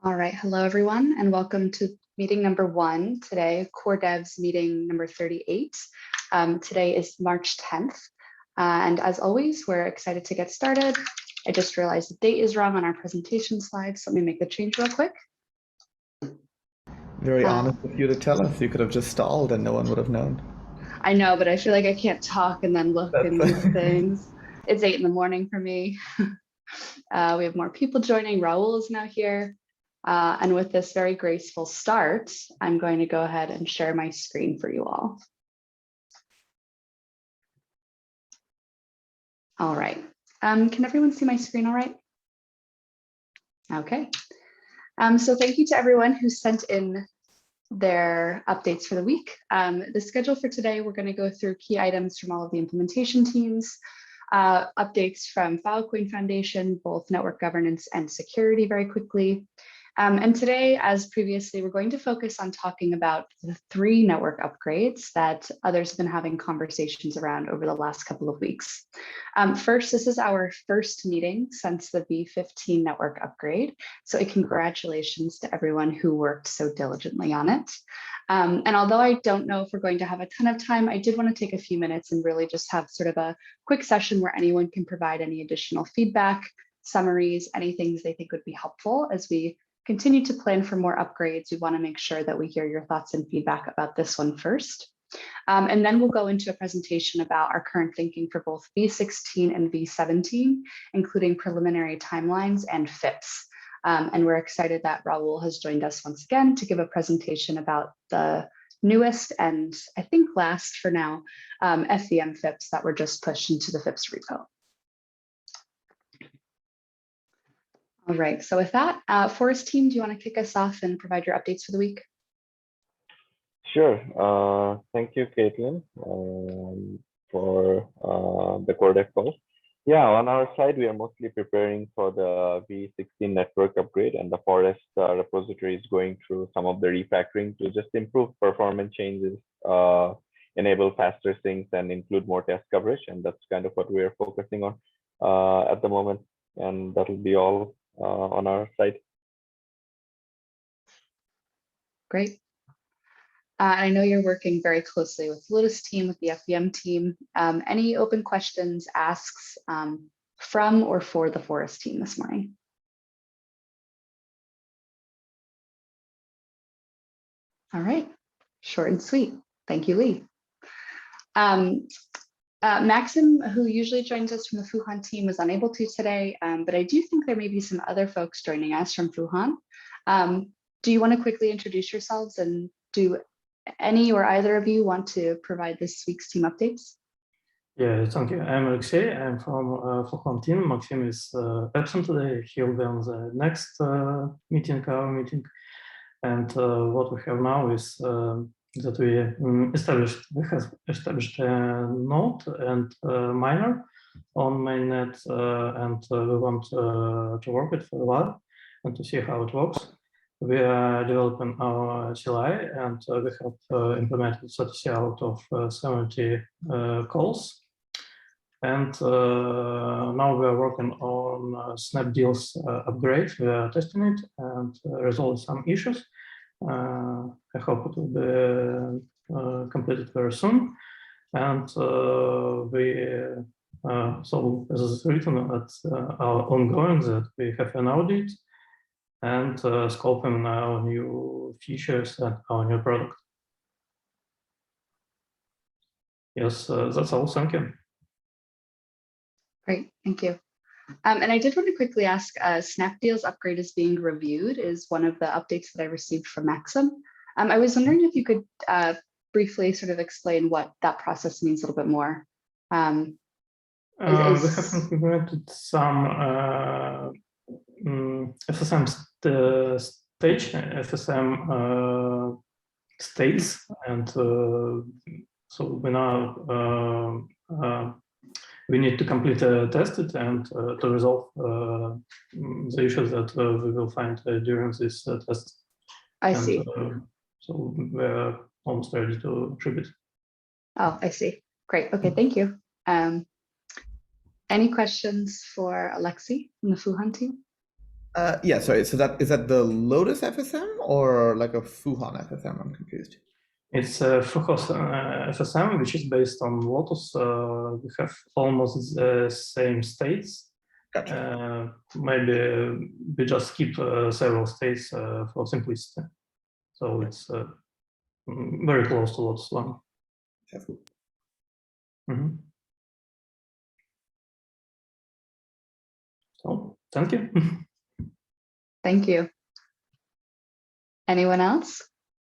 All right, hello everyone, and welcome to meeting number 1 today, Core Devs meeting number 38. Today is March 10th, and as always, we're excited to get started. I just realized the date is wrong on our presentation slides, so let me make the change real quick. Very honest of you to tell us. You could have just stalled and no one would have known. I know, but I feel like I can't talk and then look and these things. It's 8 in the morning for me. We have more people joining. Raul is now here. And with this very graceful start, I'm going to go ahead and share my screen for you all. All right. Can everyone see my screen all right? Okay. So thank you to everyone who sent in their updates for the week. The schedule for today, we're going to go through key items from all of the implementation teams, updates from Filecoin Foundation, both network governance and security very quickly. And today, as previously, we're going to focus on talking about the 3 network upgrades that others have been having conversations around over the last couple of weeks. First, this is our first meeting since the B17 network upgrade. So a congratulations to everyone who worked so diligently on it. And although I don't know if we're going to have a ton of time, I did want to take a few minutes and really just have sort of a quick session where anyone can provide any additional feedback, summaries, any things they think would be helpful as we continue to plan for more upgrades. We want to make sure that we hear your thoughts and feedback about this one first. And then we'll go into a presentation about our current thinking for both V16 and V17, including preliminary timelines and FIPS. And we're excited that Raul has joined us once again to give a presentation about the newest and I think last for now, FVM FIPS that were just pushed into the FIPS repo. All right, so with that, Forest team, do you want to kick us off and provide your updates for the week? Sure. Thank you, Caitlin, for the core dev call. Yeah, on our side, we are mostly preparing for the V16 network upgrade, and the Forest repository is going through some of the refactoring to just improve performance changes, enable faster syncs, and include more test coverage. And that's kind of what we are focusing on at the moment. And that'll be all on our side. Great. I know you're working very closely with Lotus team, with the FVM team. Any open questions, asks from or for the Forest team this morning? All right, short and sweet. Thank you, Lee. Maxim, who usually joins us from the Fuhan team, was unable to today, but I do think there may be some other folks joining us from Fuhan. Do you want to quickly introduce yourselves, and do any or either of you want to provide this week's team updates? Yeah, thank you. I'm Alexey. I'm from Fuhan team. Maxim is absent today. He'll be on the next meeting, our meeting. And what we have now is that we have established a node and miner on mainnet, and we want to work it for a while and to see how it works. We are developing our CLI, and we have implemented 30 out of 70 calls. And now we are working on Snapdeal's upgrade. We are testing it and resolve some issues. I hope it will be completed very soon. And so as is written at our ongoing, that we have an audit and scoping our new features and our new product. Yes, that's all. Thank you. Great, thank you. And I did want to quickly ask, Snapdeal's upgrade is being reviewed is one of the updates that I received from Maxim. I was wondering if you could briefly sort of explain what that process means a little bit more. We have implemented some FSM stage, FSM states, and so we now we need to complete test it and to resolve the issues that we will find during this test. I see. So we're almost ready to attribute. Oh, I see. Great. Okay, thank you. Any questions for Alexey from the Fuhan team? Yeah, sorry. So is that the Lotus FSM or like a Fuhan FSM? I'm confused. It's a Fuchs FSM, which is based on Lotus. We have almost the same states. Gotcha. Maybe we just skip several states for simplicity. So it's very close to Lotus one. That's cool. Mm-hmm. So thank you. Thank you. Anyone else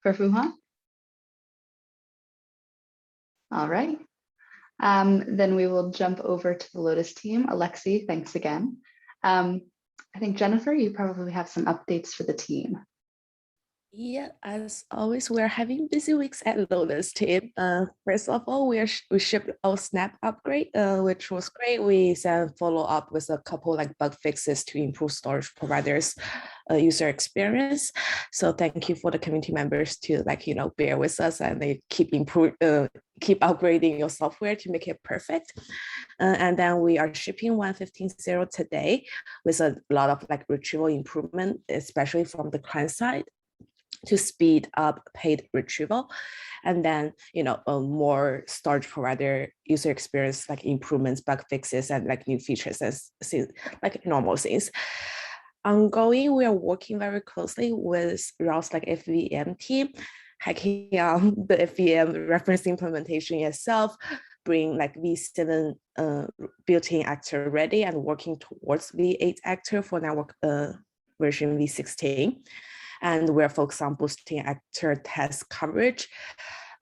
for Fuhan? All right. Then we will jump over to the Lotus team. Alexi, thanks again. I think Jennifer, you probably have some updates for the team. Yeah, as always, we're having busy weeks at Lotus team. First of all, we shipped our Snap upgrade, which was great. We then follow up with a couple like bug fixes to improve storage providers' user experience. So thank you for the community members to bear with us, and they keep upgrading your software to make it perfect. And then we are shipping 1.15.0 today with a lot of retrieval improvement, especially from the client side, to speed up paid retrieval, and then more storage provider user experience improvements, bug fixes, and new features as normal things. Ongoing, we are working very closely with Rouse FVM team, hacking the FVM reference implementation itself, bring V7 built-in actor ready, and working towards V8 actor for network version V16. And we're focused on boosting actor test coverage.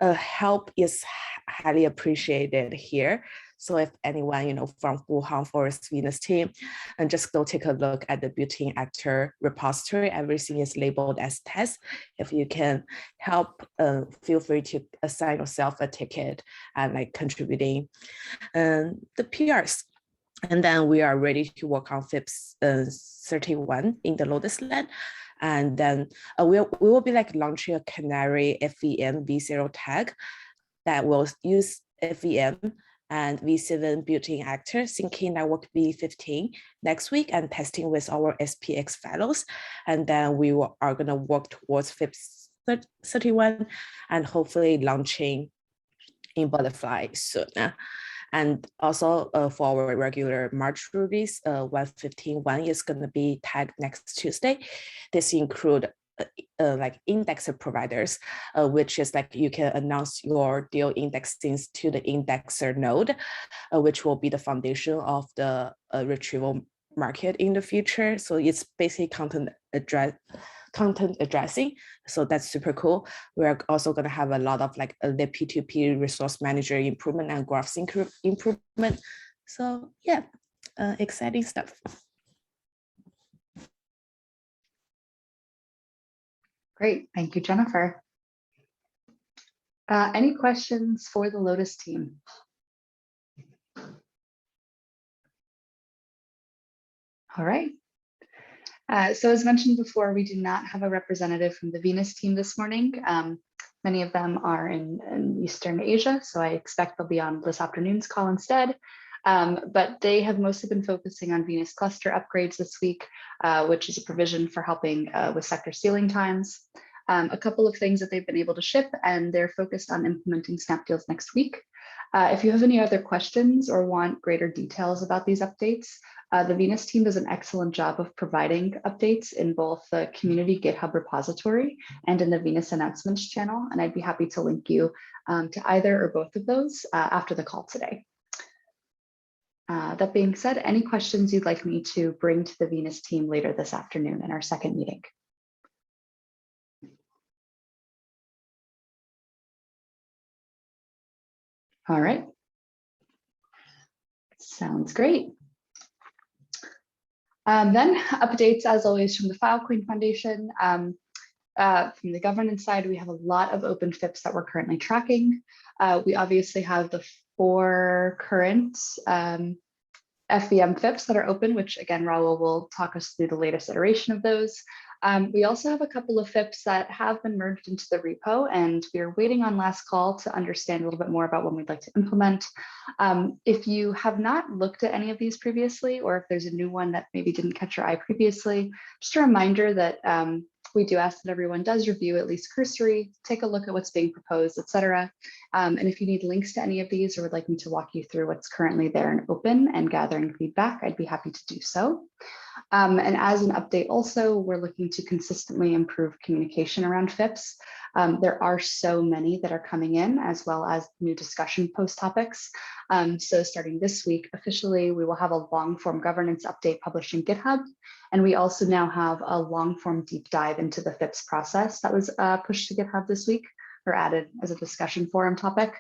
Help is highly appreciated here. So if anyone, from Wuhan Forest Venus team, and just go take a look at the built-in actor repository, everything is labeled as test. If you can help, feel free to assign yourself a ticket and contributing the PRs. And then we are ready to work on FIPS 31 in the Lotus land. And then we will be launching a Canary FVM V0 tag that will use FVM and V7 built-in actor syncing network V15 next week and testing with our SPX fellows. And then we are going to work towards FIPS 31 and hopefully launching in Butterfly soon. And also for our regular March release, 1.15.1 is going to be tagged next Tuesday. This include indexer providers, which is you can announce your deal indexings to the indexer node, which will be the foundation of the retrieval market in the future. So it's basically content addressing. So that's super cool. We're also going to have a lot of the P2P resource manager improvement and graph sync improvement. So yeah, exciting stuff. Great, thank you, Jennifer. Any questions for the Lotus team? All right. So as mentioned before, we do not have a representative from the Venus team this morning. Many of them are in Eastern Asia, so I expect they'll be on this afternoon's call instead. But they have mostly been focusing on Venus cluster upgrades this week, which is a provision for helping with sector sealing times. A couple of things that they've been able to ship, and they're focused on implementing snap deals next week. If you have any other questions or want greater details about these updates, the Venus team does an excellent job of providing updates in both the community GitHub repository and in the Venus announcements channel, and I'd be happy to link you to either or both of those after the call today. That being said, any questions you'd like me to bring to the Venus team later this afternoon in our second meeting? All right. Sounds great. Then updates, as always, from the Filecoin Foundation. From the governance side, we have a lot of open FIPS that we're currently tracking. We obviously have the 4 current FVM FIPS that are open, which again, Raul will talk us through the latest iteration of those. We also have a couple of FIPS that have been merged into the repo, and we are waiting on last call to understand a little bit more about when we'd like to implement. If you have not looked at any of these previously, or if there's a new one that maybe didn't catch your eye previously, just a reminder that we do ask that everyone does review at least cursory, take a look at what's being proposed, etc. And if you need links to any of these or would like me to walk you through what's currently there and open and gathering feedback, I'd be happy to do so. And as an update also, we're looking to consistently improve communication around FIPS. There are so many that are coming in, as well as new discussion post topics. So starting this week, officially, we will have a long form governance update published in GitHub. And we also now have a long form deep dive into the FIPS process that was pushed to GitHub this week, or added as a discussion forum topic.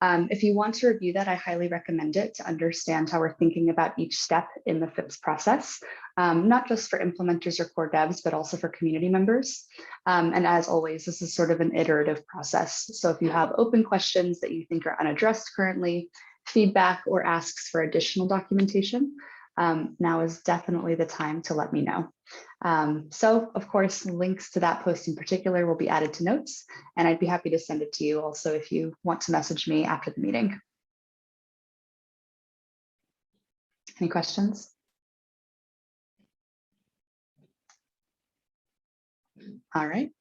If you want to review that, I highly recommend it to understand how we're thinking about each step in the FIPS process, not just for implementers or core devs, but also for community members. And as always, this is sort of an iterative process. So if you have open questions that you think are unaddressed currently, feedback or asks for additional documentation, now is definitely the time to let me know. So of course, links to that post in particular will be added to notes, and I'd be happy to send it to you also if you want to message me after the meeting. Any questions? All right.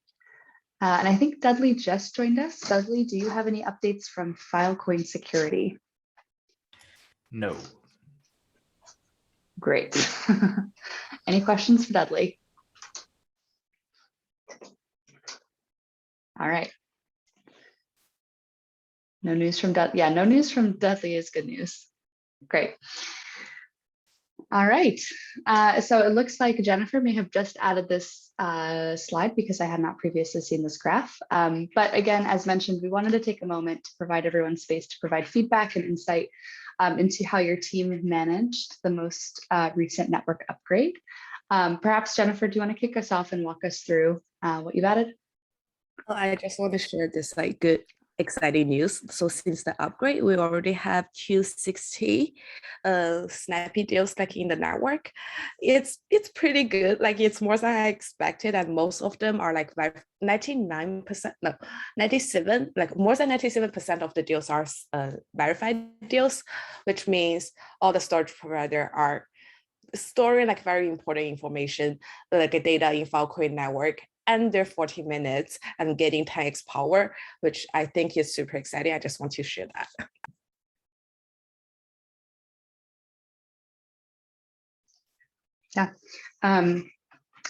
And I think Dudley just joined us. Dudley, do you have any updates from Filecoin security? No. Great. Any questions for Dudley? All right. No news from Dudley. Yeah, no news from Dudley is good news. Great. All right. So it looks like Jennifer may have just added this slide because I had not previously seen this graph. But again, as mentioned, we wanted to take a moment to provide everyone space to provide feedback and insight into how your team managed the most recent network upgrade. Perhaps, Jennifer, do you want to kick us off and walk us through what you've added? Well, I just want to share this good, exciting news. So since the upgrade, we already have 260 snappy deals in the network. It's pretty good. It's more than I expected, and most of them are 99%, no, 97, more than 97% of the deals are verified deals, which means all the storage provider are storing very important information, data in Filecoin network under 40 minutes and getting 10x power, which I think is super exciting. I just want to share that. Yeah,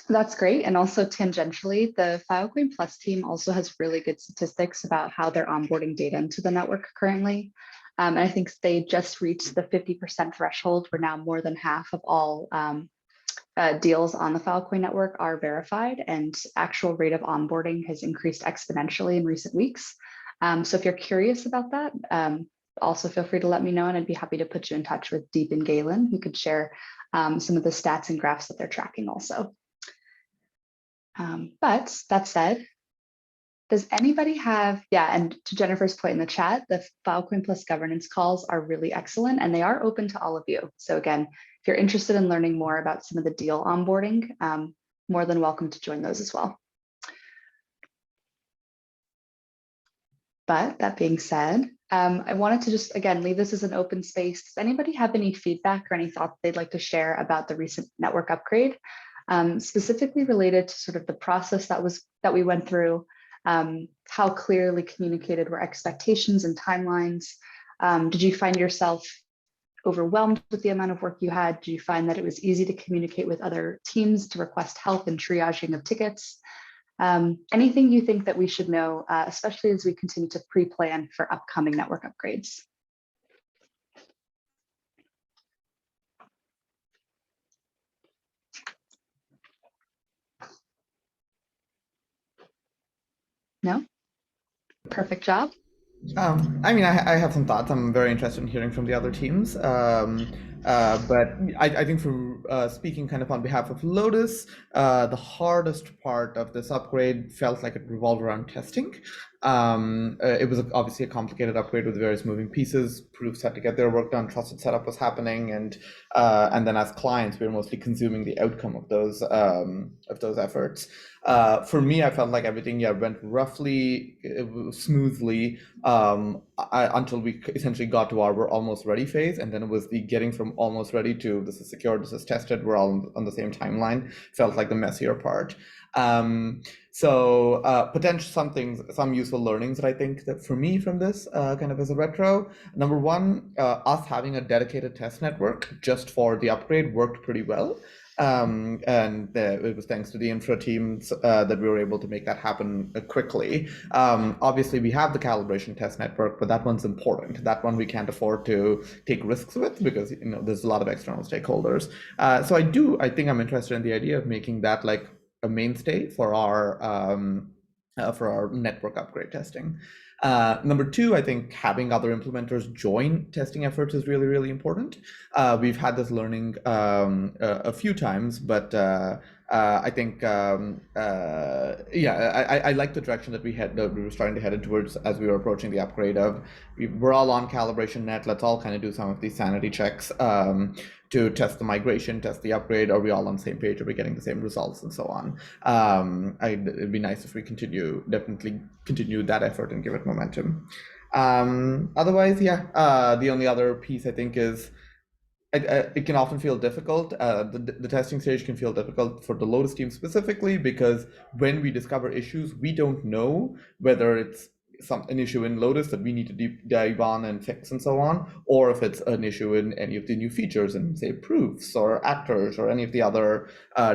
that's great. And also tangentially, the Filecoin Plus team also has really good statistics about how they're onboarding data into the network currently. And I think they just reached the 50% threshold, where now more than half of all deals on the Filecoin network are verified, and actual rate of onboarding has increased exponentially in recent weeks. So if you're curious about that, also feel free to let me know, and I'd be happy to put you in touch with Deep and Galen, who could share some of the stats and graphs that they're tracking also. But that said, does anybody have, yeah, and to Jennifer's point in the chat, the Filecoin Plus governance calls are really excellent, and they are open to all of you. So again, if you're interested in learning more about some of the deal onboarding, more than welcome to join those as well. But that being said, I wanted to just, again, leave this as an open space. Does anybody have any feedback or any thoughts they'd like to share about the recent network upgrade, specifically related to sort of the process that we went through, how clearly communicated were expectations and timelines? Did you find yourself overwhelmed with the amount of work you had? Did you find that it was easy to communicate with other teams to request help in triaging of tickets? Anything you think that we should know, especially as we continue to pre-plan for upcoming network upgrades? No? Perfect job. I mean, I have some thoughts. I'm very interested in hearing from the other teams. But I think for speaking kind of on behalf of Lotus, the hardest part of this upgrade felt like it revolved around testing. It was obviously a complicated upgrade with various moving pieces. Proofs had to get their work done. Trusted setup was happening, and then as clients, we were mostly consuming the outcome of those efforts. For me, I felt like everything went roughly smoothly until we essentially got to our we're almost ready phase, and then it was the getting from almost ready to this is secure, this is tested, we're all on the same timeline. Felt like the messier part. Potential some useful learnings that I think that for me from this kind of as a retro. Number one, us having a dedicated test network just for the upgrade worked pretty well. It was thanks to the infra teams that we were able to make that happen quickly. Obviously, we have the calibration test network, but that one's important. That one we can't afford to take risks with because there's a lot of external stakeholders. So I think I'm interested in the idea of making that like a mainstay for our network upgrade testing. Number two, I think having other implementers join testing efforts is really, really important. We've had this learning a few times, but I think, I like the direction that we were starting to head towards as we were approaching the upgrade of, we're all on calibration net, let's all kind of do some of these sanity checks to test the migration, test the upgrade, are we all on the same page, are we getting the same results, and so on. It'd be nice if we definitely continue that effort and give it momentum. Otherwise, the only other piece I think is it can often feel difficult. The testing stage can feel difficult for the Lotus team specifically because when we discover issues, we don't know whether it's an issue in Lotus that we need to deep dive on and fix and so on, or if it's an issue in any of the new features in, say, proofs or actors or any of the other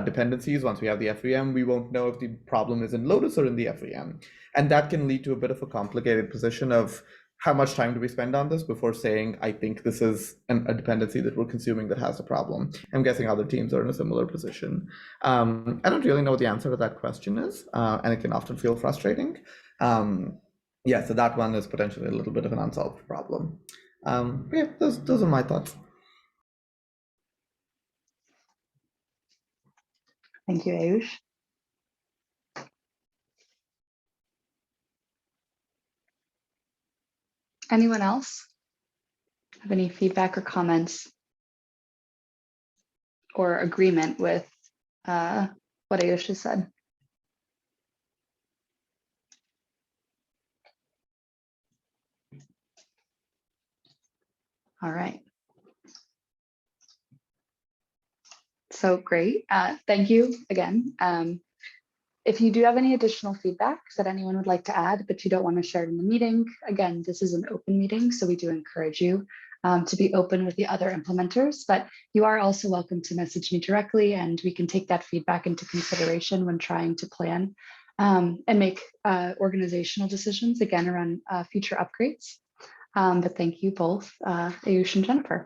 dependencies. Once we have the FVM, we won't know if the problem is in Lotus or in the FVM. And that can lead to a bit of a complicated position of how much time do we spend on this before saying, I think this is a dependency that we're consuming that has a problem. I'm guessing other teams are in a similar position. I don't really know what the answer to that question is, and it can often feel frustrating. So that one is potentially a little bit of an unsolved problem. Those are my thoughts. Thank you, Ayush. Anyone else have any feedback or comments or agreement with what Ayush has said? All right. So great. Thank you again. If you do have any additional feedback that anyone would like to add, but you don't want to share it in the meeting, again, this is an open meeting, so we do encourage you to be open with the other implementers, but you are also welcome to message me directly, and we can take that feedback into consideration when trying to plan and make organizational decisions, again, around future upgrades. But thank you both, Ayush and Jennifer.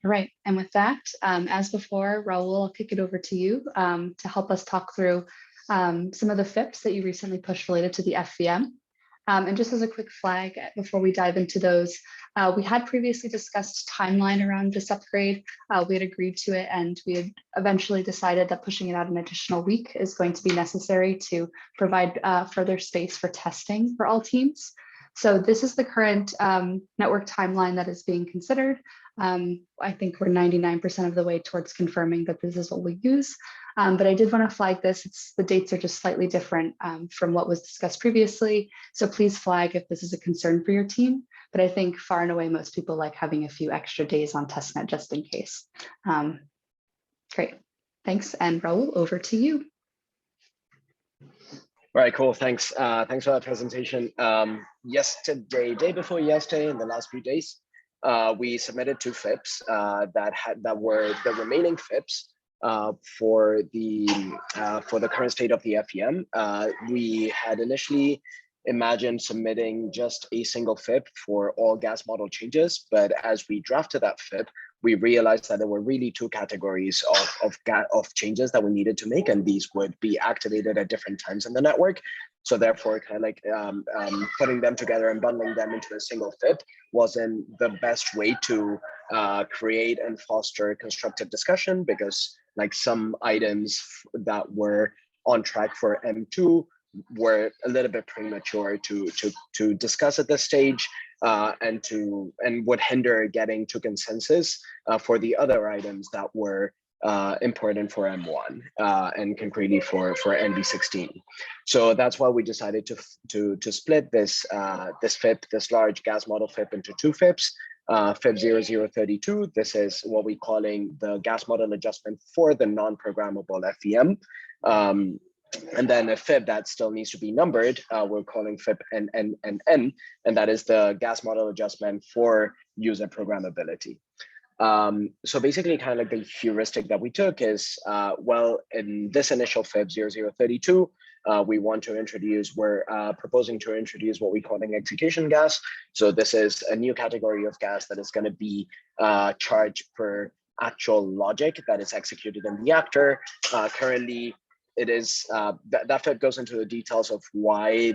All right, and with that, as before, Raul, I'll kick it over to you to help us talk through some of the FIPS that you recently pushed related to the FVM. And just as a quick flag, before we dive into those, we had previously discussed timeline around this upgrade. We had agreed to it, and we had eventually decided that pushing it out an additional week is going to be necessary to provide further space for testing for all teams. So this is the current network timeline that is being considered. I think we're 99% of the way towards confirming that this is what we use. But I did want to flag this. The dates are just slightly different from what was discussed previously. So please flag if this is a concern for your team. But I think far and away, most people like having a few extra days on testnet just in case. Great. Thanks. And Raul, over to you. All right, cool. Thanks. Thanks for that presentation. Yesterday, day before yesterday, in the last few days, we submitted 2 FIPS that were the remaining FIPS for the current state of the FEM. We had initially imagined submitting just a single FIP for all gas model changes, but as we drafted that FIP, we realized that there were really 2 categories of changes that we needed to make, and these would be activated at different times in the network. So therefore, kind of like putting them together and bundling them into a single FIP wasn't the best way to create and foster constructive discussion, because like some items that were on track for M2 were a little bit premature to discuss at this stage, and would hinder getting to consensus for the other items that were important for M1 and concretely for NV16. So that's why we decided to split this FIP, this large gas model FIP, into two FIPs. FIP 0032, this is what we're calling the gas model adjustment for the non-programmable FEM. And then a FIP that still needs to be numbered, we're calling FIP N, and that is the gas model adjustment for user programmability. So basically, kind of like the heuristic that we took is, well, in this initial FIP 0032, we're proposing to introduce what we call an execution gas. So this is a new category of gas that is going to be charged per actual logic that is executed in the actor. Currently, it is that FIP goes into the details of why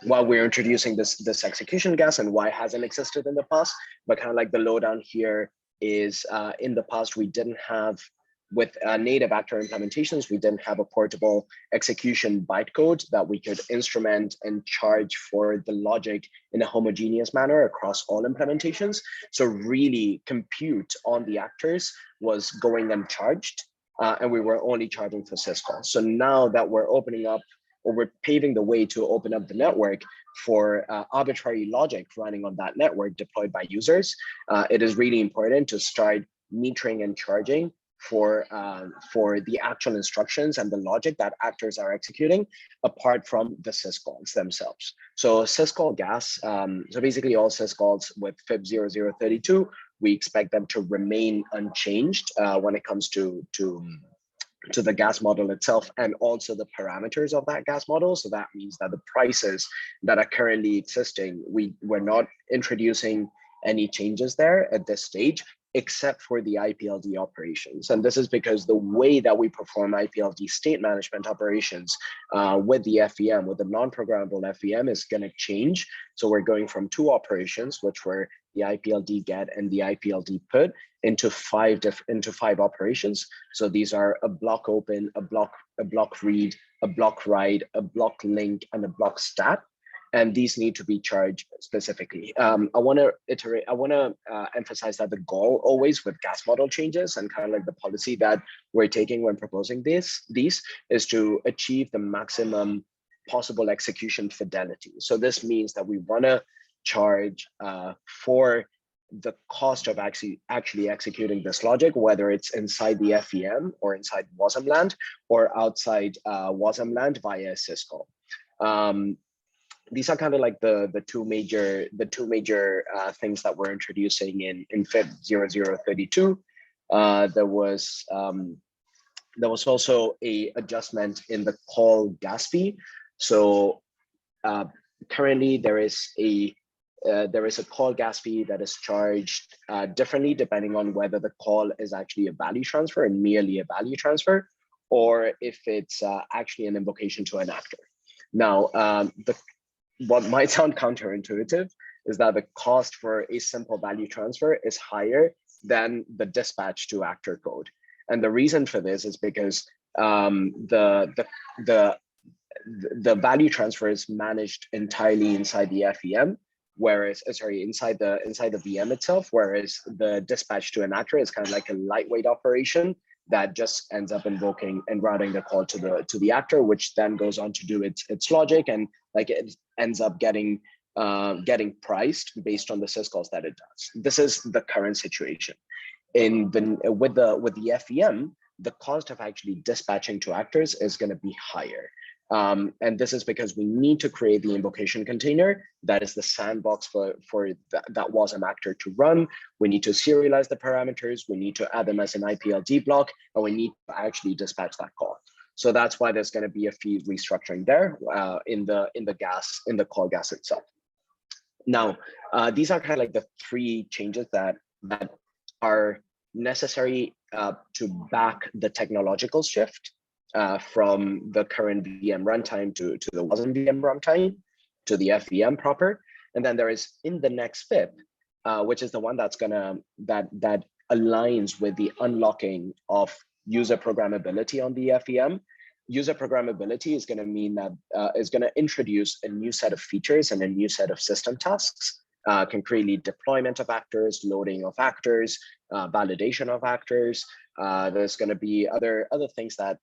we're introducing this execution gas and why it hasn't existed in the past. But kind of like the lowdown here is, in the past, we didn't have, with native actor implementations, we didn't have a portable execution bytecode that we could instrument and charge for the logic in a homogeneous manner across all implementations. So really compute on the actors was going uncharged, and we were only charging for syscall. So now that we're opening up, or we're paving the way to open up the network for arbitrary logic running on that network deployed by users, it is really important to start metering and charging for the actual instructions and the logic that actors are executing, apart from the syscalls themselves. So syscall gas, so basically all syscalls with FIP 0032, we expect them to remain unchanged when it comes to the gas model itself, and also the parameters of that gas model. So that means that the prices that are currently existing, we're not introducing any changes there at this stage, except for the IPLD operations. And this is because the way that we perform IPLD state management operations with the FEM, with the non-programmable FEM, is going to change. So we're going from two operations, which were the IPLD get and the IPLD put, into five operations. So these are a block open, a block read, a block write, a block link, and a block stat. And these need to be charged specifically. I want to emphasize that the goal always with gas model changes and kind of like the policy that we're taking when proposing these is to achieve the maximum possible execution fidelity. So this means that we want to charge for the cost of actually executing this logic, whether it's inside the FEM or inside WASM land or outside WASM land via syscall. These are kind of like the two major things that we're introducing in FIP 0032. There was also a adjustment in the call gas fee. So currently there is a call gas fee that is charged differently depending on whether the call is actually a value transfer and merely a value transfer, or if it's actually an invocation to an actor. Now, what might sound counterintuitive is that the cost for a simple value transfer is higher than the dispatch to actor code. And the reason for this is because the value transfer is managed entirely inside the FEM, whereas inside the VM itself, whereas the dispatch to an actor is kind of like a lightweight operation that just ends up invoking and routing the call to the actor, which then goes on to do its logic, and like it ends up getting priced based on the syscalls that it does. This is the current situation. With the FEM, the cost of actually dispatching to actors is going to be higher. And this is because we need to create the invocation container that is the sandbox for that WASM actor to run. We need to serialize the parameters. We need to add them as an IPLD block, and we need to actually dispatch that call. So that's why there's going to be a fee restructuring there in the call gas itself. Now, these are kind of like the three changes that are necessary to back the technological shift from the current VM runtime to the WASM VM runtime to the FVM proper. And then there is in the next FIP, which is the one that aligns with the unlocking of user programmability on the FEM. User programmability is going to mean that is going to introduce a new set of features and a new set of system tasks, concretely deployment of actors, loading of actors, validation of actors. There's going to be other things that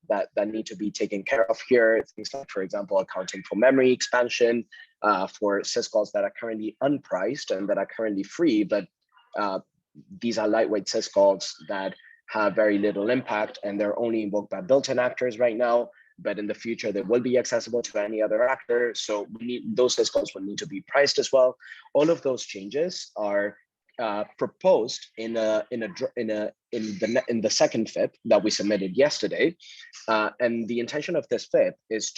need to be taken care of here. Things like, for example, accounting for memory expansion for syscalls that are currently unpriced and that are currently free, but these are lightweight syscalls that have very little impact, and they're only invoked by built-in actors right now. But in the future, they will be accessible to any other actor. So we need, those syscalls will need to be priced as well. All of those changes are proposed in the second FIP that we submitted yesterday, and the intention of this FIP is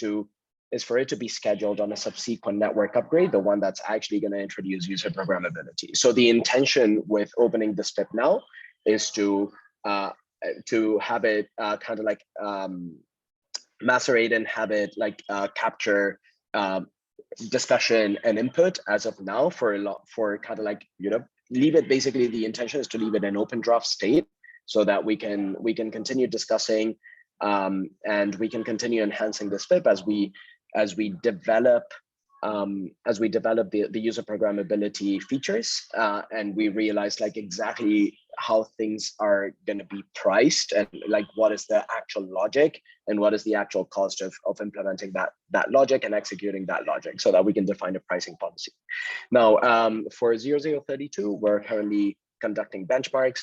for it to be scheduled on a subsequent network upgrade, the one that's actually going to introduce user programmability. So the intention with opening this FIP now is to have it kind of like macerate and have it like capture discussion and input as of now for kind of like, you know, leave it, basically the intention is to leave it in open draft state so that we can continue discussing and we can continue enhancing this FIP as we develop the user programmability features and we realize like exactly how things are going to be priced and like what is the actual logic and what is the actual cost of implementing that logic and executing that logic so that we can define a pricing policy. Now, for 0032, we're currently conducting benchmarks.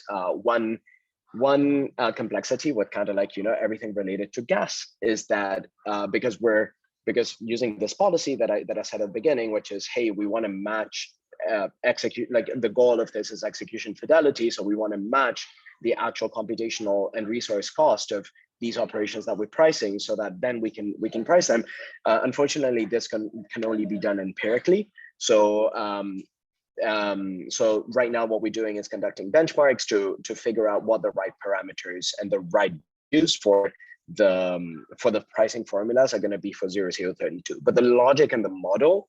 One complexity with kind of like, you know, everything related to gas is that because using this policy that I said at the beginning, which is, hey, we want to match execute, like the goal of this is execution fidelity. So we want to match the actual computational and resource cost of these operations that we're pricing so that then we can price them. Unfortunately, this can only be done empirically. So so right now what we're doing is conducting benchmarks to figure out what the right parameters and the right use for the pricing formulas are going to be for 0032. But the logic and the model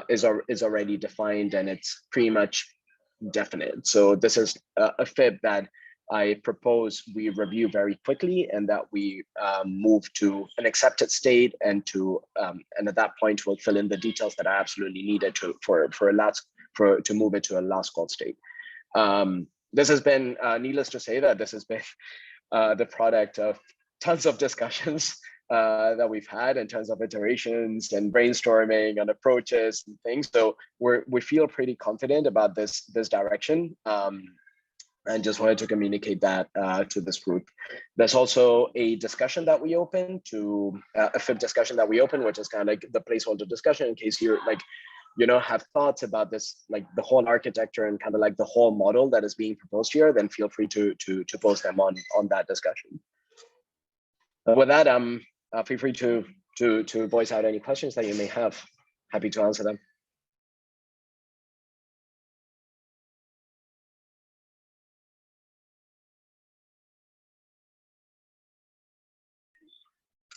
is already defined and it's pretty much definite. So this is a FIP that I propose we review very quickly and that we move to an accepted state and at that point we'll fill in the details that are absolutely needed to move it to a last call state. This has been, needless to say, that this has been the product of tons of discussions that we've had in terms of iterations and brainstorming and approaches and things. So we feel pretty confident about this direction. And just wanted to communicate that to this group. There's also a discussion that we open to a FIP discussion that we open, which is kind of like the placeholder discussion in case you're like, you know, have thoughts about this, like the whole architecture and kind of like the whole model that is being proposed here, then feel free to post them on that discussion. With that, feel free to voice out any questions that you may have. Happy to answer them.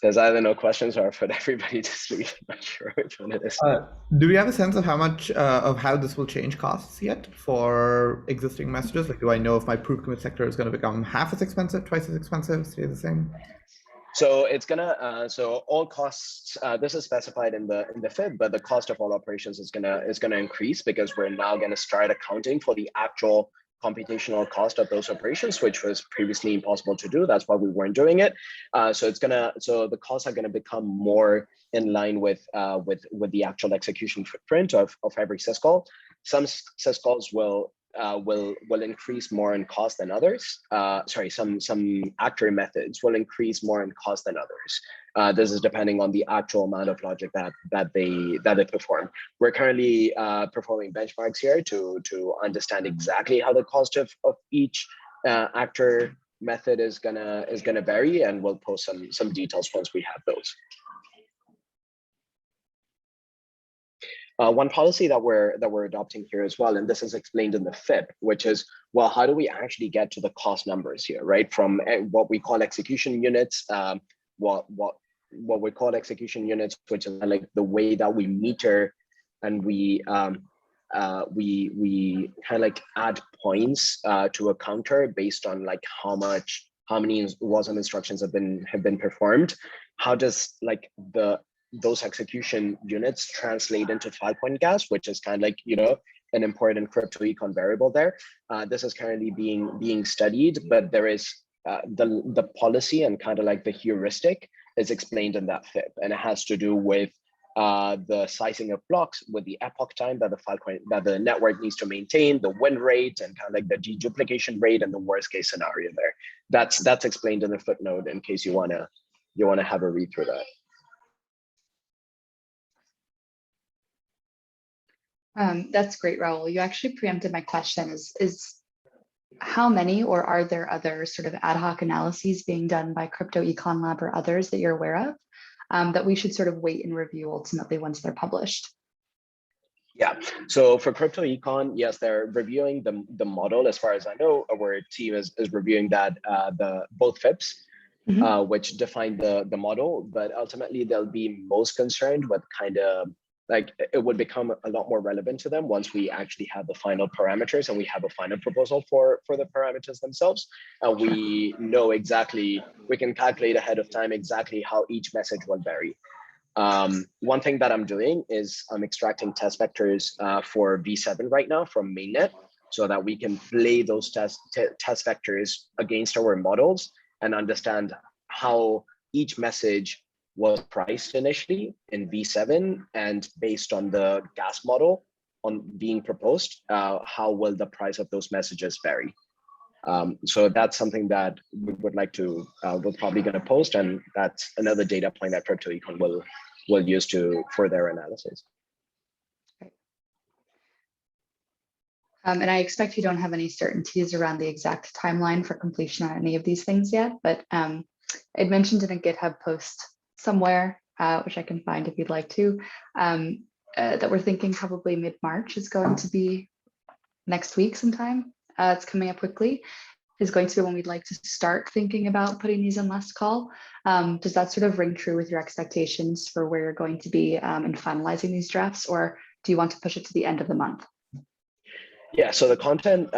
There's either no questions or for everybody to sleep. I'm not sure which one it is. Do we have a sense of how much of how this will change costs yet for existing messages? Like, do I know if my proof commit sector is going to become half as expensive, twice as expensive, stay the same? So it's gonna so all costs. This is specified in the FIB, but the cost of all operations is gonna increase because we're now gonna start accounting for the actual computational cost of those operations, which was previously impossible to do. That's why we weren't doing it. So the costs are gonna become more in line with the actual execution footprint of every syscall. Some syscalls will increase more in cost than others. Some actor methods will increase more in cost than others. This is depending on the actual amount of logic that they perform. We're currently performing benchmarks here to understand exactly how the cost of each actor method is gonna vary, and we'll post some details once we have those. One policy that we're adopting here as well, and this is explained in the FIP, which is, well, how do we actually get to the cost numbers here, right? From what we call execution units, what we call execution units, which is like the way that we meter and we kind of like add points to a counter based on like how how many WASM instructions have been performed, how does like those execution units translate into Filecoin gas, which is kind of like, you know, an important crypto econ variable there. This is currently being studied, but there is the policy and kind of like the heuristic is explained in that FIP, and it has to do with the sizing of blocks, with the epoch time that the network needs to maintain, the win rate, and kind of like the deduplication rate, and the worst case scenario there. That's explained in the footnote in case you wanna have a read through that. That's great, Raul. You actually preempted my question. Is how many, or are there other sort of ad hoc analyses being done by Crypto Econ Lab or others that you're aware of that we should sort of wait and review ultimately once they're published? Yeah, so for Crypto Econ, yes, they're reviewing the model. As far as I know, our team is reviewing that both FIPs, which define the model, but ultimately they'll be most concerned with kind of like it would become a lot more relevant to them once we actually have the final parameters and we have a final proposal for the parameters themselves. And we know exactly, we can calculate ahead of time exactly how each message will vary. One thing that I'm doing is I'm extracting test vectors for V7 right now from mainnet so that we can play those test vectors against our models and understand how each message was priced initially in V7, and based on the gas model on being proposed, how will the price of those messages vary? So that's something that we would like to, we're probably going to post, and that's another data point that Crypto Econ will use for their analysis. And I expect you don't have any certainties around the exact timeline for completion on any of these things yet, but I'd mentioned in a GitHub post somewhere, which I can find if you'd like to, that we're thinking probably mid-March is going to be next week sometime. It's coming up quickly, is going to be when we'd like to start thinking about putting these in last call. Does that sort of ring true with your expectations for where you're going to be in finalizing these drafts, or do you want to push it to the end of the month? Yeah, so the content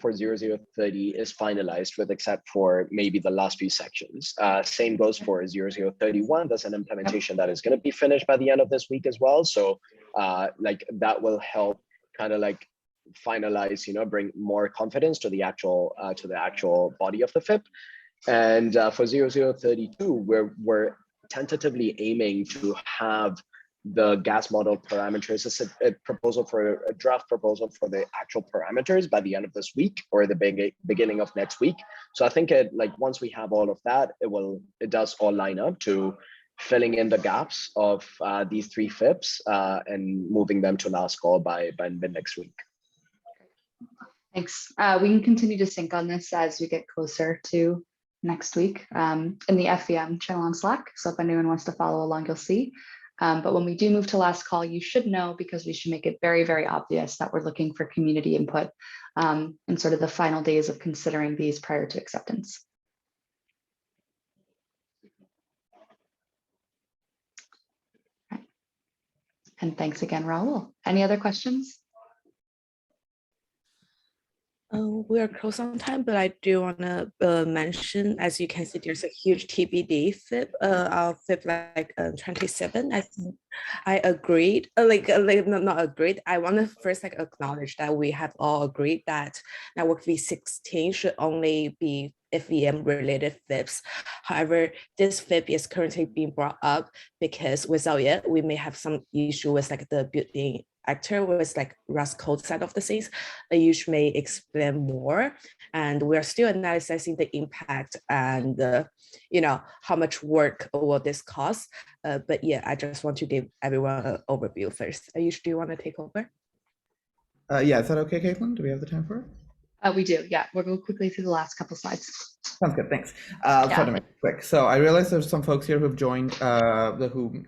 for 0030 is finalized, with except for maybe the last few sections. Same goes for 0031. That's an implementation that is going to be finished by the end of this week as well. So like that will help kind of like finalize, you know, bring more confidence to the actual body of the FIP. And for 0032, we're tentatively aiming to have the gas model parameters, a draft proposal for the actual parameters by the end of this week or the beginning of next week. So I think once we have all of that, it does all line up to filling in the gaps of these three FIPs and moving them to last call by mid next week. Thanks. We can continue to sync on this as we get closer to next week in the FVM channel on Slack. So if anyone wants to follow along, you'll see. But when we do move to last call, you should know, because we should make it very, very obvious that we're looking for community input in sort of the final days of considering these prior to acceptance. Right. And thanks again, Raul. Any other questions? We're close on time, but I do want to mention, as you can see, there's a huge TBD FIP. Our FIP 27. I agreed. Not agreed. I want to first acknowledge that we have all agreed that network V16 should only be FVM related FIPs. However, this FIP is currently being brought up because without it, we may have some issue with the building actor with Rust code side of the things. You may explain more, and we're still analyzing the impact and how much work will this cost. But yeah, I just want to give everyone an overview first. Ayush, do you want to take over? Yeah, is that okay, Caitlin? Do we have the time for it? We do, yeah. We'll go quickly through the last couple slides. Sounds good, thanks. I'll try to make it quick. So I realize there's some folks here who've joined,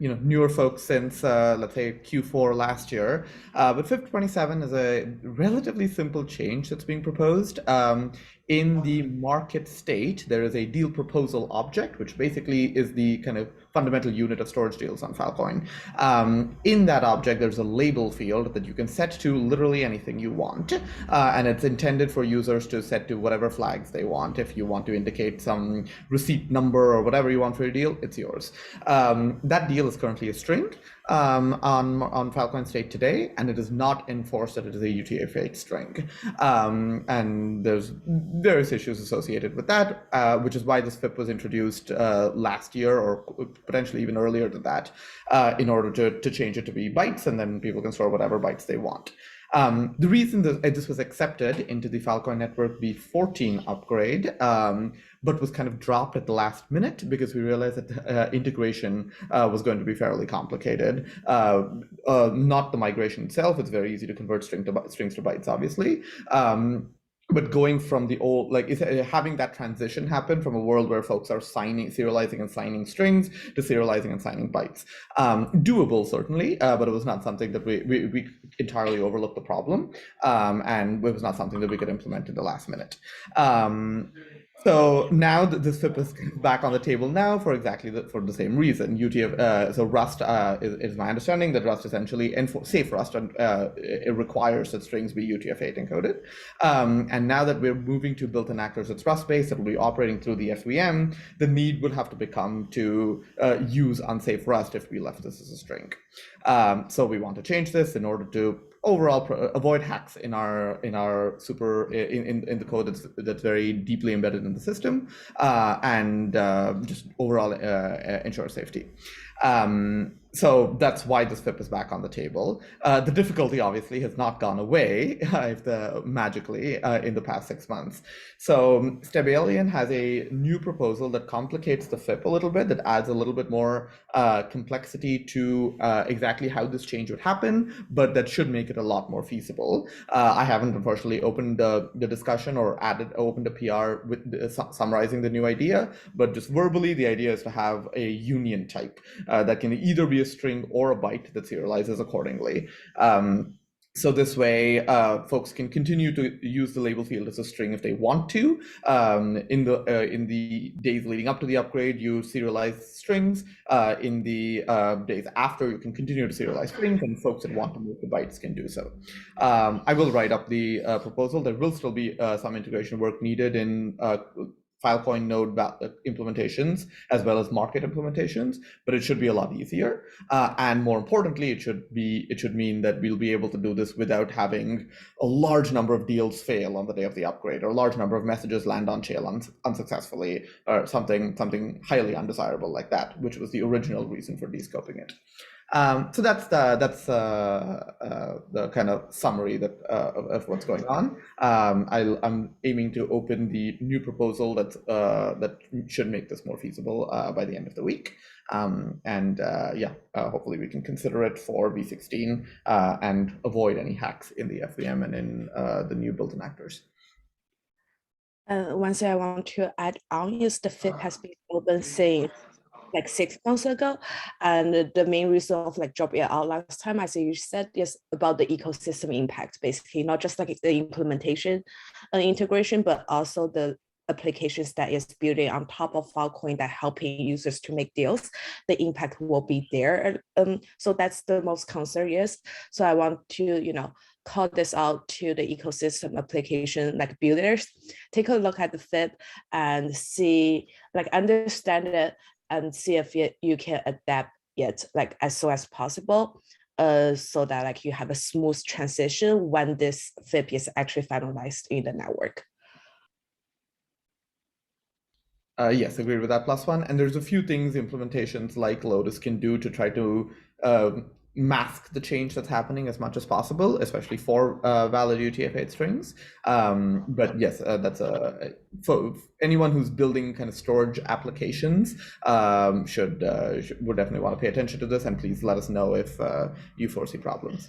newer folks since, let's say, Q4 last year. But FIP 27 is a relatively simple change that's being proposed. In the market state, there is a deal proposal object, which basically is the kind of fundamental unit of storage deals on Filecoin. In that object, there's a label field that you can set to literally anything you want, and it's intended for users to set to whatever flags they want. If you want to indicate some receipt number or whatever you want for your deal, it's yours. That deal is currently a string on Filecoin state today, and it is not enforced that it is a UTF-8 string. And there's various issues associated with that, which is why this FIP was introduced last year, or potentially even earlier than that, in order to change it to be bytes, and then people can store whatever bytes they want. The reason that this was accepted into the Filecoin Network B14 upgrade, but was kind of dropped at the last minute because we realized that integration was going to be fairly complicated. Not the migration itself, it's very easy to convert strings to bytes, obviously. But going from the old, like having that transition happen from a world where folks are serializing and signing strings to serializing and signing bytes. Doable, certainly, but it was not something that we entirely overlooked the problem, and it was not something that we could implement in the last minute. So now that this FIP is back on the table now for exactly for the same reason. So Rust is my understanding that Rust essentially, safe Rust, it requires that strings be UTF-8 encoded. And now that we're moving to built-in actors that's Rust-based, that will be operating through the FVM, the need would have to become to use unsafe Rust if we left this as a string. So we want to change this in order to overall avoid hacks in our super in the code that's very deeply embedded in the system, and just overall ensure safety. So that's why this FIP is back on the table. The difficulty obviously has not gone away magically in the past 6 months. So Stabilian has a new proposal that complicates the FIP a little bit, that adds a little bit more complexity to exactly how this change would happen, but that should make it a lot more feasible. I haven't unfortunately opened the discussion or opened a PR with summarizing the new idea, but just verbally, the idea is to have a union type that can either be a string or a byte that serializes accordingly. So this way, folks can continue to use the label field as a string if they want to. In the days leading up to the upgrade, you serialize strings. In the days after, you can continue to serialize strings, and folks that want to move the bytes can do so. I will write up the proposal. There will still be some integration work needed in Filecoin node implementations as well as market implementations, but it should be a lot easier. And more importantly, it should mean that we'll be able to do this without having a large number of deals fail on the day of the upgrade, or a large number of messages land on chain unsuccessfully, or something highly undesirable like that, which was the original reason for descoping it. So that's the kind of summary of what's going on. I'm aiming to open the new proposal that should make this more feasible by the end of the week. Hopefully we can consider it for V16 and avoid any hacks in the FVM and in the new built-in actors. One thing I want to add on is the FIP has been open since like 6 months ago, and the main reason of like dropping it out last time, as you said, is about the ecosystem impact, basically not just like the implementation and integration, but also the applications that is building on top of Filecoin that helping users to make deals. The impact will be there. So that's the most concern, yes. So I want to, call this out to the ecosystem application like builders. Take a look at the FIP and see, like understand it and see if you can adapt it like as soon as possible, so that like you have a smooth transition when this FIP is actually finalized in the network. Yes, agreed with that +1. And there's a few things implementations like Lotus can do to try to mask the change that's happening as much as possible, especially for valid UTF-8 strings. But yes, that's for anyone who's building kind of storage applications would definitely want to pay attention to this, and please let us know if you foresee problems.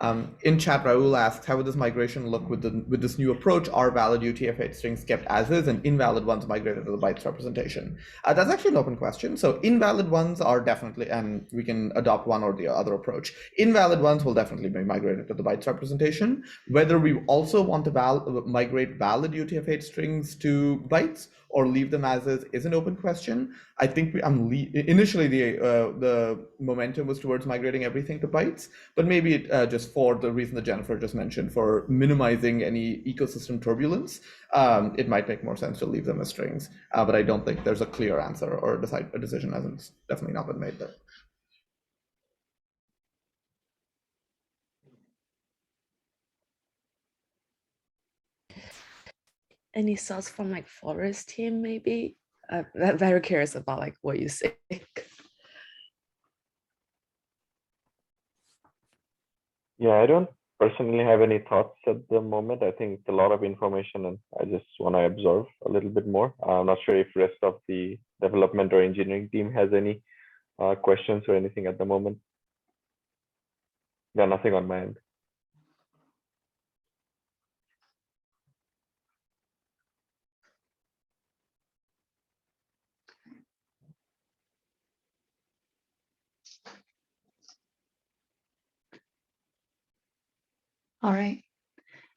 In chat, Raul asks, how would this migration look with this new approach? Are valid UTF-8 strings kept as is and invalid ones migrated to the bytes representation? That's actually an open question. So invalid ones are definitely, and we can adopt one or the other approach. Invalid ones will definitely be migrated to the bytes representation. Whether we also want to migrate valid UTF-8 strings to bytes or leave them as is an open question. I think initially the momentum was towards migrating everything to bytes, but maybe just for the reason that Jennifer just mentioned, for minimizing any ecosystem turbulence, it might make more sense to leave them as strings. But I don't think there's a clear answer or a decision hasn't definitely not been made there. Any thoughts from like Forest team, maybe? I'm very curious about like what you think. Yeah, I don't personally have any thoughts at the moment. I think it's a lot of information and I just want to absorb a little bit more. I'm not sure if rest of the development or engineering team has any questions or anything at the moment. Yeah, nothing on my end. All right.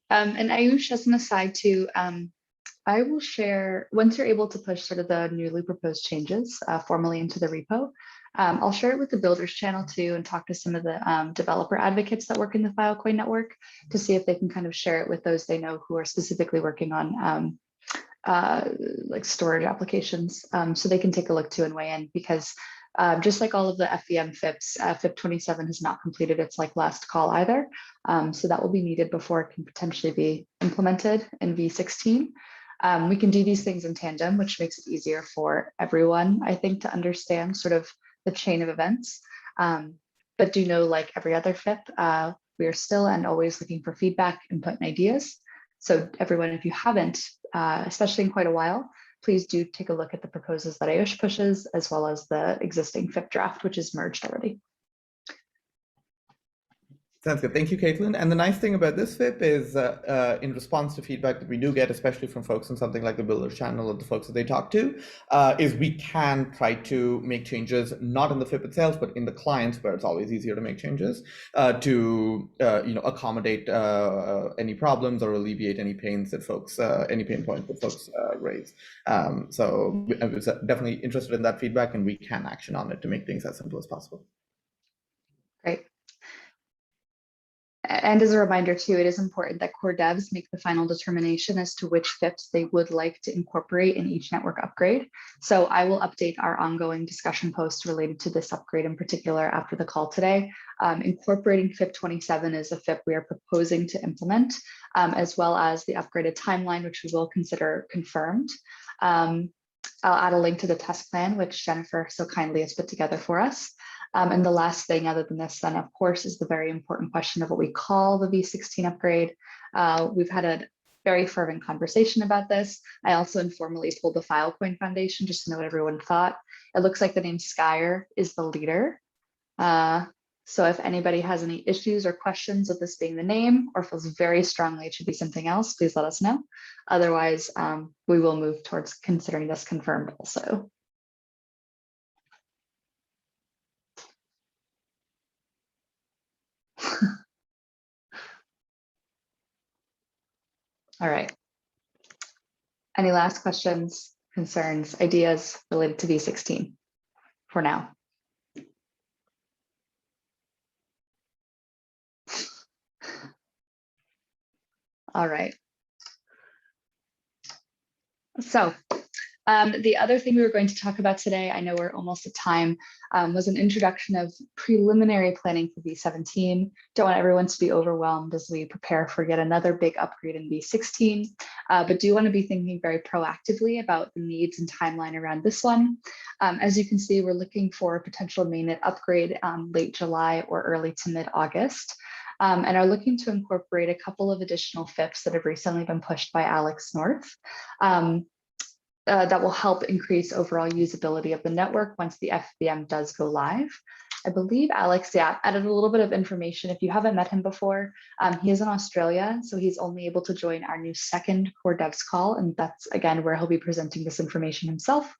And Ayush, as an aside too, I will share, once you're able to push sort of the newly proposed changes formally into the repo, I'll share it with the builders channel too and talk to some of the developer advocates that work in the Filecoin network to see if they can kind of share it with those they know who are specifically working on like storage applications, so they can take a look too and weigh in, because just like all of the FVM FIPS, FIP 27 has not completed its like last call either. So that will be needed before it can potentially be implemented in V16. We can do these things in tandem, which makes it easier for everyone, I think, to understand sort of the chain of events. But do know, like every other FIP, we are still and always looking for feedback, input, and ideas. So everyone, if you haven't, especially in quite a while, please do take a look at the proposals that Ayush pushes, as well as the existing FIP draft, which is merged already. Sounds good. Thank you, Caitlin. And the nice thing about this FIP is in response to feedback that we do get, especially from folks on something like the Builders channel or the folks that they talk to, is we can try to make changes, not in the FIP itself, but in the clients where it's always easier to make changes to accommodate any problems or alleviate any pains that folks, any pain points that folks raise. So I was definitely interested in that feedback, and we can action on it to make things as simple as possible. Great. And as a reminder too, it is important that core devs make the final determination as to which FIPs they would like to incorporate in each network upgrade. So I will update our ongoing discussion posts related to this upgrade in particular after the call today. Incorporating FIP 27 is a FIP we are proposing to implement, as well as the upgraded timeline, which we will consider confirmed. I'll add a link to the test plan, which Jennifer so kindly has put together for us. And the last thing other than this then, of course, is the very important question of what we call the V16 upgrade. We've had a very fervent conversation about this. I also informally told the Filecoin Foundation just to know what everyone thought. It looks like the name Skyer is the leader. So if anybody has any issues or questions with this being the name, or feels very strongly it should be something else, please let us know. Otherwise, we will move towards considering this confirmed also. All right. Any last questions, concerns, ideas related to V16 for now? All right. So the other thing we were going to talk about today, I know we're almost at time, was an introduction of preliminary planning for V17. Don't want everyone to be overwhelmed as we prepare for yet another big upgrade in V16, but do want to be thinking very proactively about the needs and timeline around this one. As you can see, we're looking for a potential mainnet upgrade late July or early to mid-August. And are looking to incorporate a couple of additional FIPs that have recently been pushed by Alex North. That will help increase overall usability of the network once the FVM does go live. I believe Alex, yeah, added a little bit of information. If you haven't met him before, he is in Australia, so he's only able to join our new second Core Devs call, and that's again where he'll be presenting this information himself.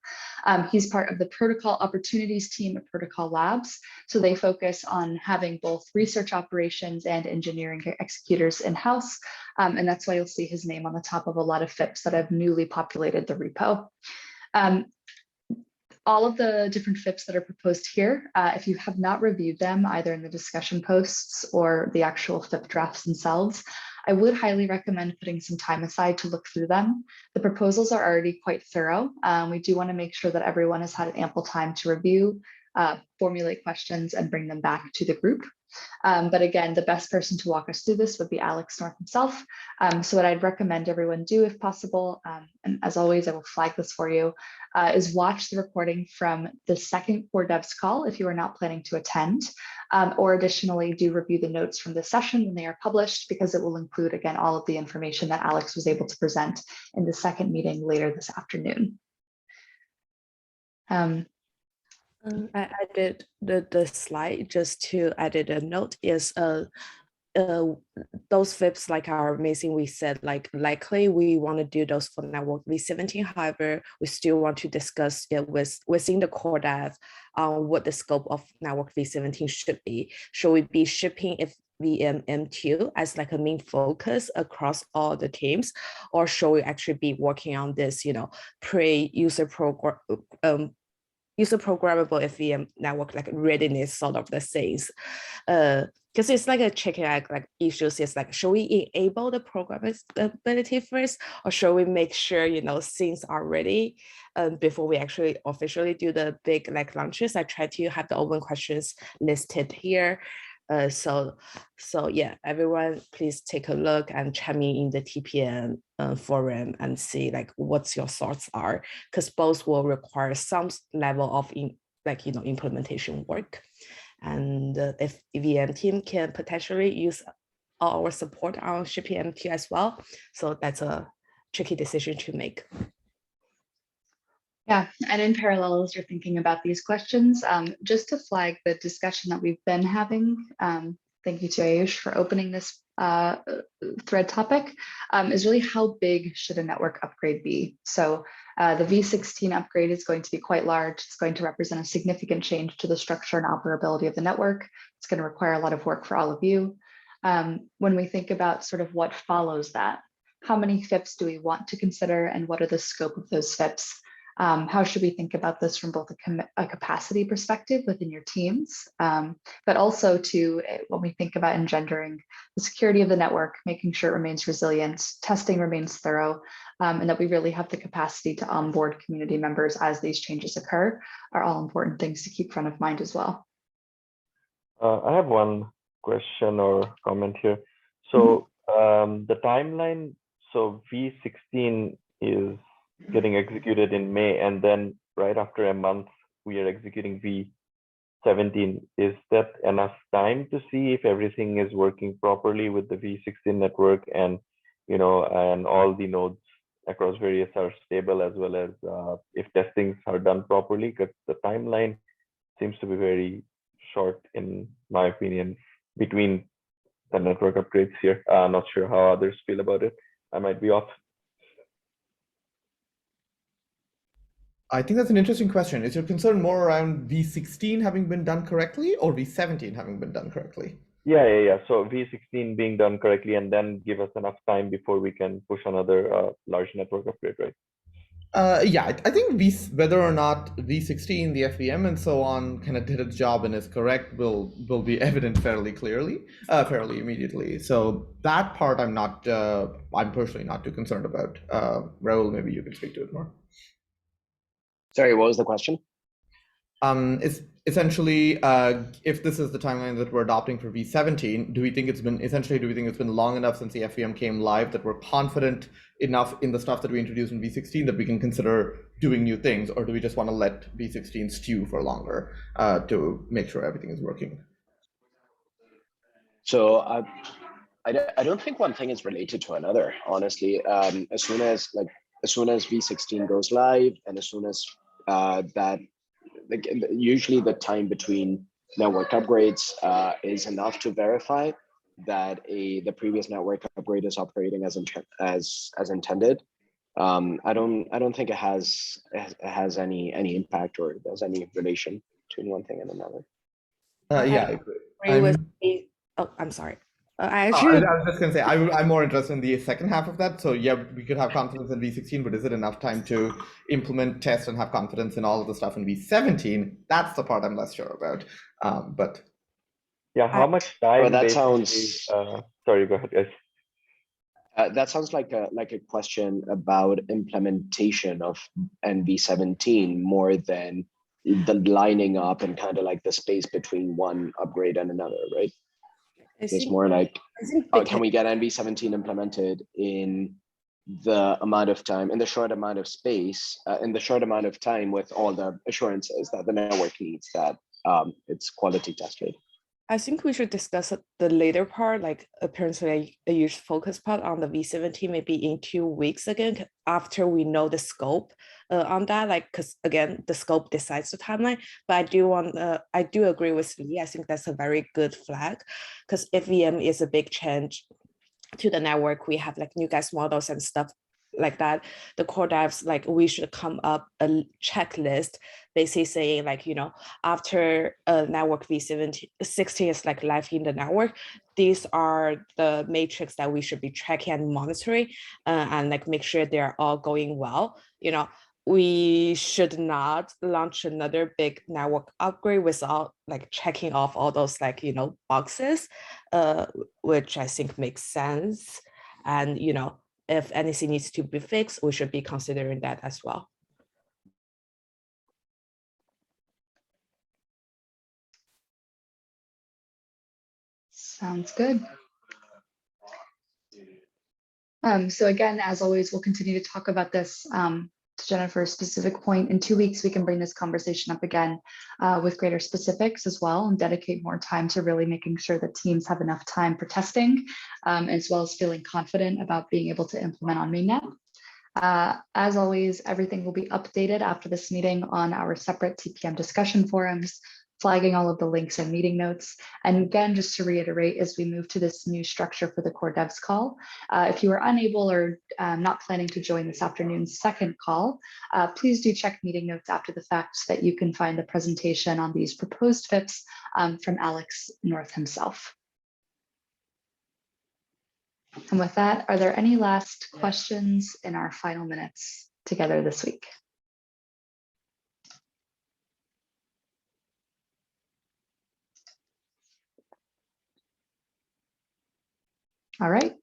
He's part of the Protocol Opportunities team at Protocol Labs, so they focus on having both research operations and engineering executors in-house, and that's why you'll see his name on the top of a lot of FIPs that have newly populated the repo. All of the different FIPs that are proposed here, if you have not reviewed them either in the discussion posts or the actual FIP drafts themselves, I would highly recommend putting some time aside to look through them. The proposals are already quite thorough. We do want to make sure that everyone has had ample time to review, formulate questions, and bring them back to the group. But again, the best person to walk us through this would be Alex North himself. So what I'd recommend everyone do if possible, and as always, I will flag this for you, is watch the recording from the second Core Devs call if you are not planning to attend, or additionally do review the notes from the session when they are published, because it will include, again, all of the information that Alex was able to present in the second meeting later this afternoon. I added the slide just to added a note is those FIPs like are amazing. We said like likely we want to do those for network V17. However, we still want to discuss it within the core dev on what the scope of network V17 should be. Should we be shipping VM2 as like a main focus across all the teams, or should we actually be working on this, pre-user program user programmable FVM network like readiness sort of the things, because it's like a chicken egg like issues. Is like, should we enable the programmability first, or should we make sure things are ready before we actually officially do the big like launches? I try to have the open questions listed here. So yeah, everyone please take a look and chat me in the TPM forum and see like what's your thoughts are, because both will require some level of implementation work. And if EVM team can potentially use our support on shipping M2 as well, so that's a tricky decision to make. Yeah, and in parallel, as you're thinking about these questions, just to flag the discussion that we've been having, thank you to Ayush for opening this thread topic, is really how big should a network upgrade be? So the V16 upgrade is going to be quite large. It's going to represent a significant change to the structure and operability of the network. It's going to require a lot of work for all of you. When we think about sort of what follows that, how many FIPs do we want to consider, and what are the scope of those FIPs? How should we think about this from both a capacity perspective within your teams, but also when we think about engendering the security of the network, making sure it remains resilient, testing remains thorough, and that we really have the capacity to onboard community members as these changes occur, are all important things to keep front of mind as well. I have one question or comment here. So the timeline, so V16 is getting executed in May, and then right after a month we are executing V17. Is that enough time to see if everything is working properly with the V16 network, and and all the nodes across various are stable, as well as if testings are done properly? Because the timeline seems to be very short, in my opinion, between the network upgrades here. Not sure how others feel about it. I might be off. I think that's an interesting question. Is your concern more around V16 having been done correctly, or V17 having been done correctly? Yeah. So V16 being done correctly, and then give us enough time before we can push another large network upgrade, right? Yeah, I think whether or not V16, the FVM, and so on kind of did its job and is correct will be evident fairly immediately. So that part I'm personally not too concerned about. Raul, maybe you can speak to it more. Sorry, what was the question? It's essentially, if this is the timeline that we're adopting for V17, do we think it's been long enough since the FVM came live that we're confident enough in the stuff that we introduced in V16 that we can consider doing new things, or do we just want to let V16 stew for longer to make sure everything is working? So I don't think one thing is related to another, honestly. As soon as V16 goes live, and as soon as usually the time between network upgrades is enough to verify that the previous network upgrade is operating as intended. I don't think it has any impact or there's any relation between one thing and another. Yeah, agree with me. Oh, I'm sorry. I I actually was just going to say, I'm more interested in the second half of that. So yeah, we could have confidence in V16, but is it enough time to implement, test, and have confidence in all of the stuff in V17? That's the part I'm less sure about. But yeah, how much time? Well, that basically, sounds. Sorry, go ahead, guys. That sounds like a question about implementation of NV17 more than the lining up and kind of like the space between one upgrade and another, right? It's more like, can we get NV17 implemented in the amount of time, in the short amount of space, in the short amount of time with all the assurances that the network needs, that it's quality tested? I think we should discuss the later part, like apparently a huge focus part on the V17, maybe in 2 weeks again, after we know the scope on that, like, because again, the scope decides the timeline. But I do agree with Lee. I think that's a very good flag, because if VM is a big change to the network, we have like new gas models and stuff like that. The core devs, like, we should come up a checklist basically saying, like, after a network V16 is like live in the network, these are the metrics that we should be tracking and monitoring, and like make sure they're all going well. We should not launch another big network upgrade without like checking off all those boxes, which I think makes sense. And if anything needs to be fixed, we should be considering that as well. Sounds good. So again, as always, we'll continue to talk about this to Jennifer's specific point. In 2 weeks, we can bring this conversation up again with greater specifics as well, and dedicate more time to really making sure that teams have enough time for testing, as well as feeling confident about being able to implement on mainnet. As always, everything will be updated after this meeting on our separate TPM discussion forums, flagging all of the links and meeting notes. And again, just to reiterate, as we move to this new structure for the core devs call, if you are unable or not planning to join this afternoon's second call, please do check meeting notes after the fact so that you can find the presentation on these proposed FIPS from Alex North himself. And with that, are there any last questions in our final minutes together this week? All right.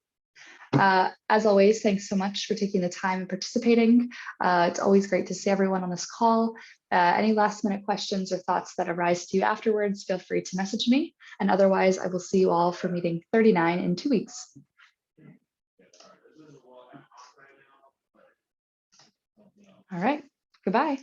As always, thanks so much for taking the time and participating. It's always great to see everyone on this call. Any last minute questions or thoughts that arise to you afterwards, feel free to message me. And otherwise, I will see you all for meeting 39 in 2 weeks. All right, goodbye.